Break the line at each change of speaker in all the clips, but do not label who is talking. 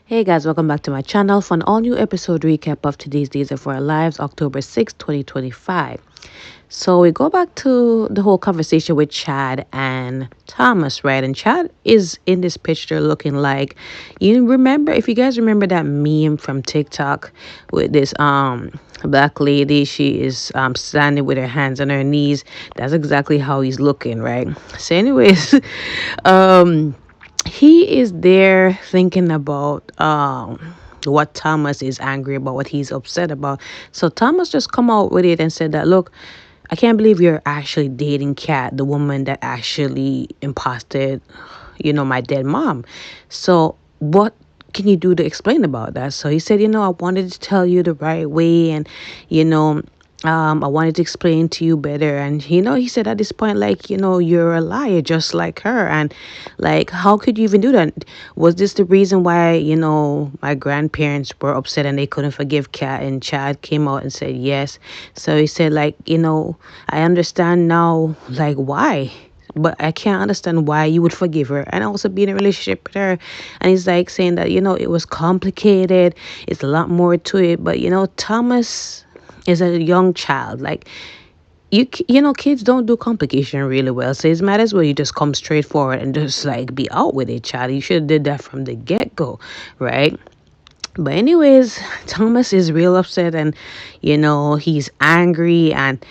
Hey guys, welcome back to my channel for an all new episode recap of today's Days of Our Lives, October 6th, 2025. So we go back to the whole conversation with Chad and Thomas, right? And Chad is in this picture looking like, you remember, if you guys remember that meme from TikTok with this black lady, she is standing with her hands on her knees. That's exactly how he's looking, right? So anyways, um he is there thinking about what Thomas is angry about, what he's upset about. So Thomas just come out with it and said that, look, I can't believe you're actually dating Kat, the woman that actually imposted, my dead mom. So what can you do to explain about that? So he said, I wanted to tell you the right way, and you know I wanted to explain to you better. And, he said at this point, like, you're a liar just like her. And, like, how could you even do that? Was this the reason why, my grandparents were upset and they couldn't forgive Kat? And Chad came out and said yes. So he said, like, I understand now, like, why? But I can't understand why you would forgive her and also be in a relationship with her. And he's like saying that, it was complicated. It's a lot more to it. But, Thomas is a young child. Like, kids don't do complication really well. So it's might as well you just come straight forward and just like be out with it, child. You should have did that from the get-go, right? But anyways, Thomas is real upset, and he's angry. And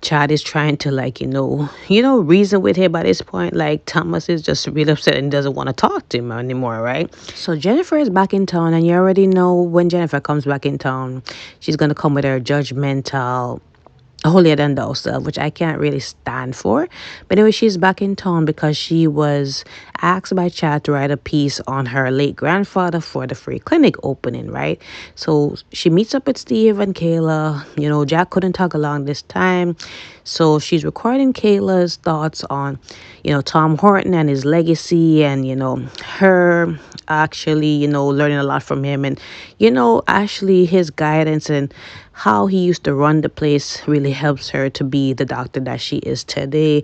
Chad is trying to, like, reason with him. By this point, like, Thomas is just real upset and doesn't want to talk to him anymore, right? So Jennifer is back in town, and you already know when Jennifer comes back in town, she's gonna come with her judgmental holier than thou self, which I can't really stand for. But anyway, she's back in town because she was asked by Chad to write a piece on her late grandfather for the free clinic opening, right? So she meets up with Steve and Kayla. Jack couldn't talk along this time. So she's recording Kayla's thoughts on, Tom Horton and his legacy, and, her actually, learning a lot from him, and, actually his guidance and how he used to run the place really helps her to be the doctor that she is today.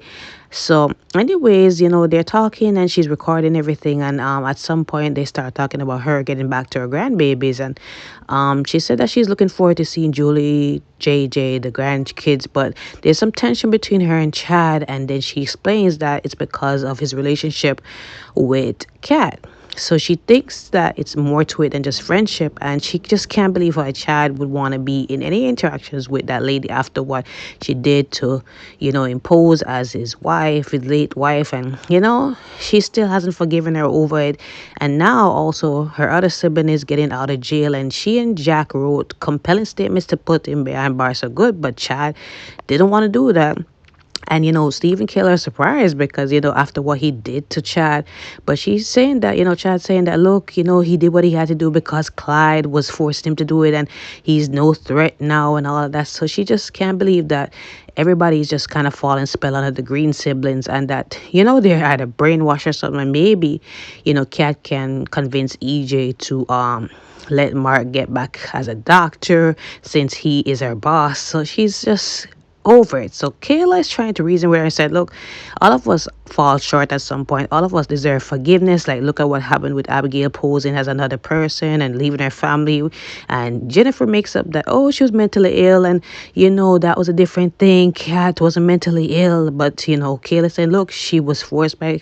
So anyways, they're talking and she's recording everything, and at some point they start talking about her getting back to her grandbabies. And she said that she's looking forward to seeing Julie, JJ, the grandkids, but there's some tension between her and Chad. And then she explains that it's because of his relationship with Kat. So she thinks that it's more to it than just friendship, and she just can't believe why Chad would want to be in any interactions with that lady after what she did to, impose as his wife, his late wife. And, she still hasn't forgiven her over it. And now also her other sibling is getting out of jail, and she and Jack wrote compelling statements to put him behind bars for good, but Chad didn't want to do that. And, Steve and Kayla are surprised because, after what he did to Chad. But she's saying that, Chad's saying that, look, he did what he had to do because Clyde was forcing him to do it, and he's no threat now and all of that. So she just can't believe that everybody's just kind of falling spell under the Green siblings, and that, they're either brainwashed or something. And maybe, Kat can convince EJ to let Mark get back as a doctor since he is her boss. So she's just over it. So Kayla is trying to reason with her and said, look, all of us fall short at some point. All of us deserve forgiveness. Like, look at what happened with Abigail posing as another person and leaving her family. And Jennifer makes up that, oh, she was mentally ill, and, that was a different thing. Kat wasn't mentally ill. But, Kayla said, look, she was forced by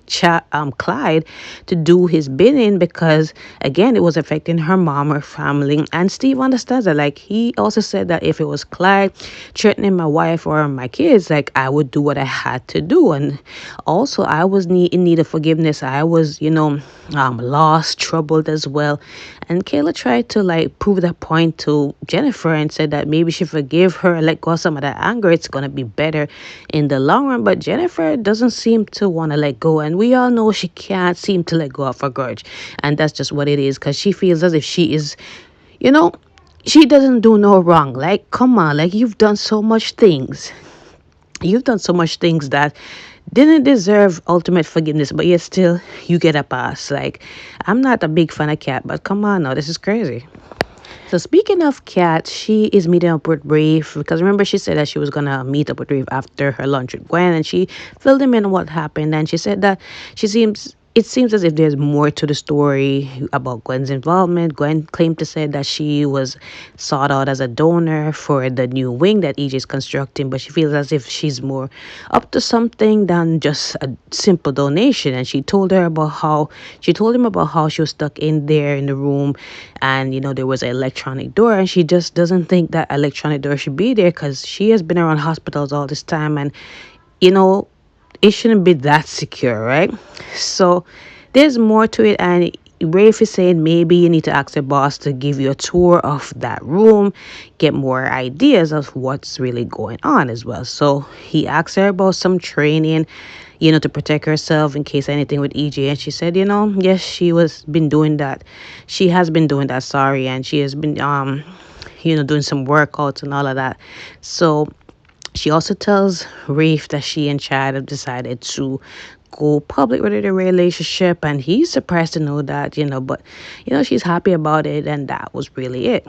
Clyde to do his bidding because, again, it was affecting her mom, her family. And Steve understands that. Like, he also said that if it was Clyde threatening my wife or my kids, like, I would do what I had to do. And also I was in need of forgiveness. I was, lost, troubled as well. And Kayla tried to, like, prove that point to Jennifer and said that maybe she forgive her and let go of some of that anger. It's going to be better in the long run. But Jennifer doesn't seem to want to let go. And we all know she can't seem to let go of her grudge. And that's just what it is, because she feels as if she is, you know, she doesn't do no wrong. Like, come on, like, you've done so much things. You've done so much things that didn't deserve ultimate forgiveness, but yet still you get a pass. Like, I'm not a big fan of Kat, but come on now, this is crazy. So speaking of Kat, she is meeting up with Brave because remember she said that she was gonna meet up with Brave after her lunch with Gwen, and she filled him in on what happened. And she said that she seems it seems as if there's more to the story about Gwen's involvement. Gwen claimed to say that she was sought out as a donor for the new wing that EJ is constructing, but she feels as if she's more up to something than just a simple donation. And she told him about how she was stuck in there in the room, and there was an electronic door, and she just doesn't think that electronic door should be there because she has been around hospitals all this time, and you know it shouldn't be that secure, right? So there's more to it, and Rafe is saying maybe you need to ask your boss to give you a tour of that room, get more ideas of what's really going on as well. So he asked her about some training, to protect herself in case anything with EJ, and she said, yes, she was been doing that. She has been doing that, sorry, and she has been doing some workouts and all of that. So she also tells Rafe that she and Chad have decided to go public with their relationship, and he's surprised to know that, but she's happy about it, and that was really it.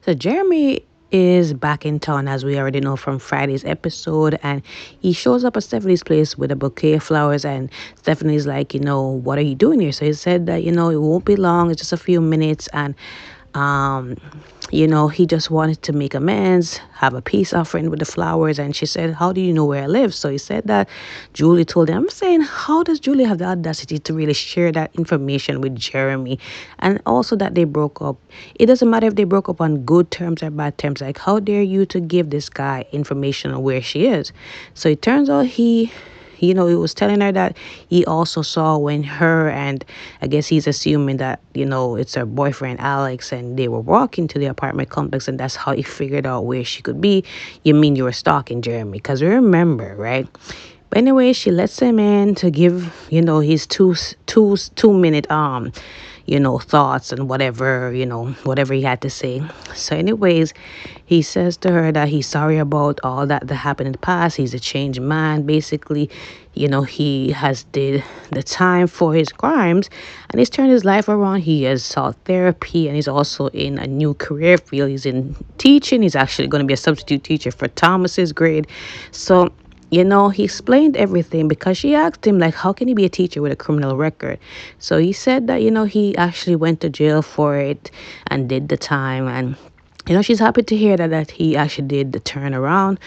So Jeremy is back in town, as we already know from Friday's episode, and he shows up at Stephanie's place with a bouquet of flowers, and Stephanie's like, what are you doing here? So he said that, it won't be long, it's just a few minutes, and um he just wanted to make amends, have a peace offering with the flowers. And she said, how do you know where I live? So he said that Julie told him. I'm saying, how does Julie have the audacity to really share that information with Jeremy? And also that they broke up. It doesn't matter if they broke up on good terms or bad terms. Like, how dare you to give this guy information on where she is? So it turns out he was telling her that he also saw when her, and I guess he's assuming that, it's her boyfriend Alex, and they were walking to the apartment complex, and that's how he figured out where she could be. You mean you were stalking Jeremy? Because remember, right? But anyway, she lets him in to give, his 2 minute thoughts and whatever, whatever he had to say. So anyways, he says to her that he's sorry about all that happened in the past. He's a changed man. Basically, he has did the time for his crimes, and he's turned his life around. He has sought therapy, and he's also in a new career field. He's in teaching. He's actually going to be a substitute teacher for Thomas's grade. So he explained everything, because she asked him, like, how can he be a teacher with a criminal record? So he said that, he actually went to jail for it and did the time. And she's happy to hear that he actually did the turnaround.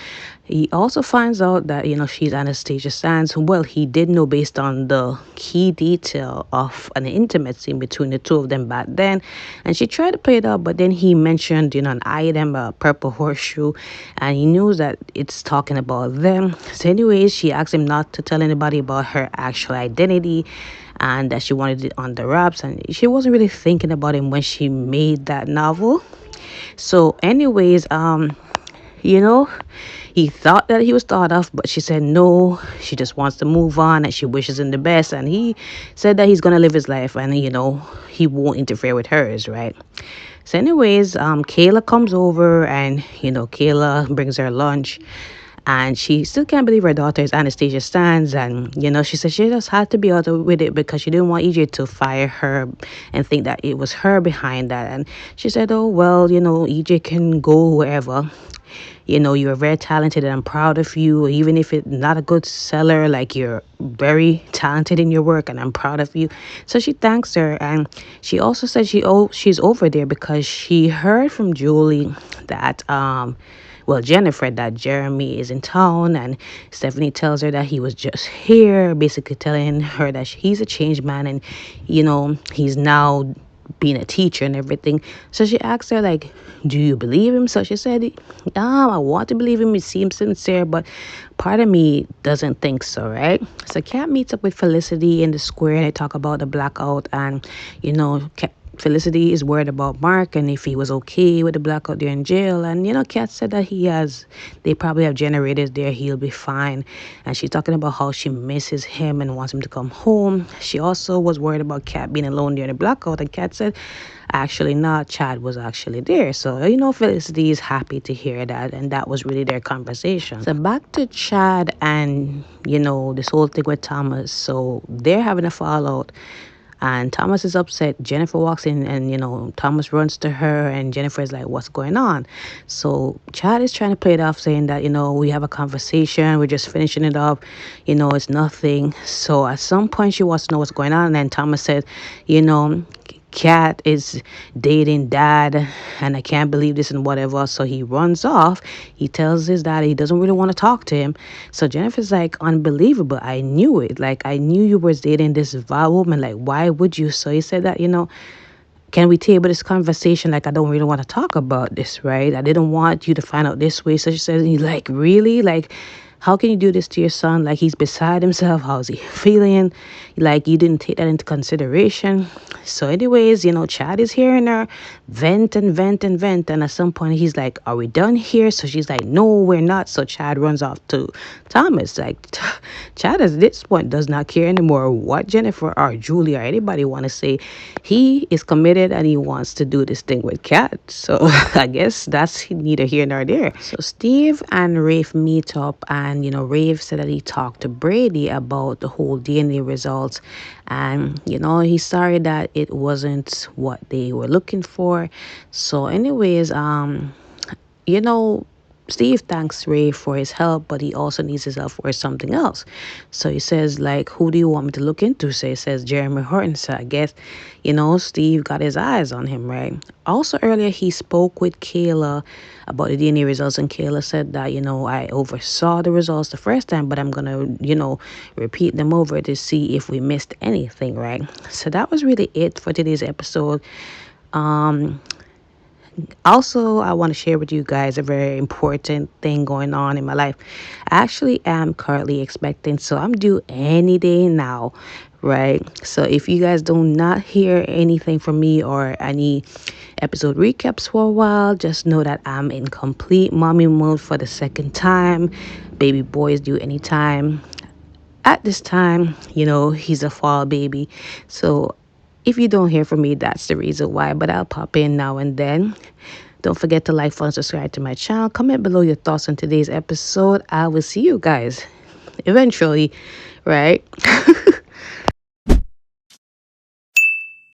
He also finds out that, she's Anastasia Sands. Well, he did know based on the key detail of an intimate scene between the two of them back then. And she tried to play it up, but then he mentioned, an item, a purple horseshoe, and he knew that it's talking about them. So anyways, she asked him not to tell anybody about her actual identity, and that she wanted it on the wraps. And she wasn't really thinking about him when she made that novel. So anyways, you know, he thought that he was thought of, but she said no, she just wants to move on and she wishes him the best. And he said that he's going to live his life and, he won't interfere with hers, right? So anyways, Kayla comes over and, Kayla brings her lunch. And she still can't believe her daughter is Anastasia Stans. And, she said she just had to be out with it because she didn't want EJ to fire her and think that it was her behind that. And she said, oh, well, EJ can go wherever. You're very talented and I'm proud of you. Even if it's not a good seller, like you're very talented in your work and I'm proud of you. So she thanks her. And she also said she's over there because she heard from Julie that, Jennifer, that Jeremy is in town, and Stephanie tells her that he was just here, basically telling her that he's a changed man and, he's now being a teacher and everything. So she asked her, like, do you believe him? So she said, I want to believe him. It seems sincere, but part of me doesn't think so, right? So Kat meets up with Felicity in the square and they talk about the blackout and, Felicity is worried about Mark and if he was okay with the blackout there in jail. And, Kat said that they probably have generators there. He'll be fine. And she's talking about how she misses him and wants him to come home. She also was worried about Kat being alone during the blackout. And Kat said, actually not. Chad was actually there. So, Felicity is happy to hear that. And that was really their conversation. So back to Chad and, this whole thing with Thomas. So they're having a fallout. And Thomas is upset. Jennifer walks in, and Thomas runs to her, and Jennifer is like, what's going on? So Chad is trying to play it off, saying that we have a conversation, we're just finishing it up, it's nothing. So at some point she wants to know what's going on, and then Thomas said, you know Cat is dating dad, and I can't believe this and whatever. So he runs off. He tells his dad he doesn't really want to talk to him. So Jennifer's like, unbelievable. I knew it. Like, I knew you were dating this vile woman. Like, why would you? So he said that, can we table this conversation? Like, I don't really want to talk about this, right? I didn't want you to find out this way. So she says, he's like, really? Like, how can you do this to your son? Like, he's beside himself. How's he feeling? Like, you didn't take that into consideration. So anyways, Chad is hearing her vent and vent and vent. And at some point, he's like, are we done here? So she's like, no, we're not. So Chad runs off to Thomas. Like, Chad at this point does not care anymore what Jennifer or Julie or anybody want to say. He is committed and he wants to do this thing with Kat. So I guess that's neither here nor there. So Steve and Rafe meet up, and Rafe said that he talked to Brady about the whole DNA results, and he's sorry that it wasn't what they were looking for. So anyways, you know, Steve thanks Ray for his help, but he also needs his help for something else. So he says, like, who do you want me to look into? So he says, Jeremy Horton. So I guess, Steve got his eyes on him, right? Also, earlier, he spoke with Kayla about the DNA results, and Kayla said that, I oversaw the results the first time, but I'm going to, repeat them over to see if we missed anything, right? So that was really it for today's episode. Also, I want to share with you guys a very important thing going on in my life. I actually am currently expecting, so I'm due any day now, right? So if you guys do not hear anything from me or any episode recaps for a while, just know that I'm in complete mommy mode for the second time. Baby boy is due anytime. At this time, he's a fall baby. So if you don't hear from me, that's the reason why. But I'll pop in now and then. Don't forget to like, follow, and subscribe to my channel. Comment below your thoughts on today's episode. I will see you guys eventually, right?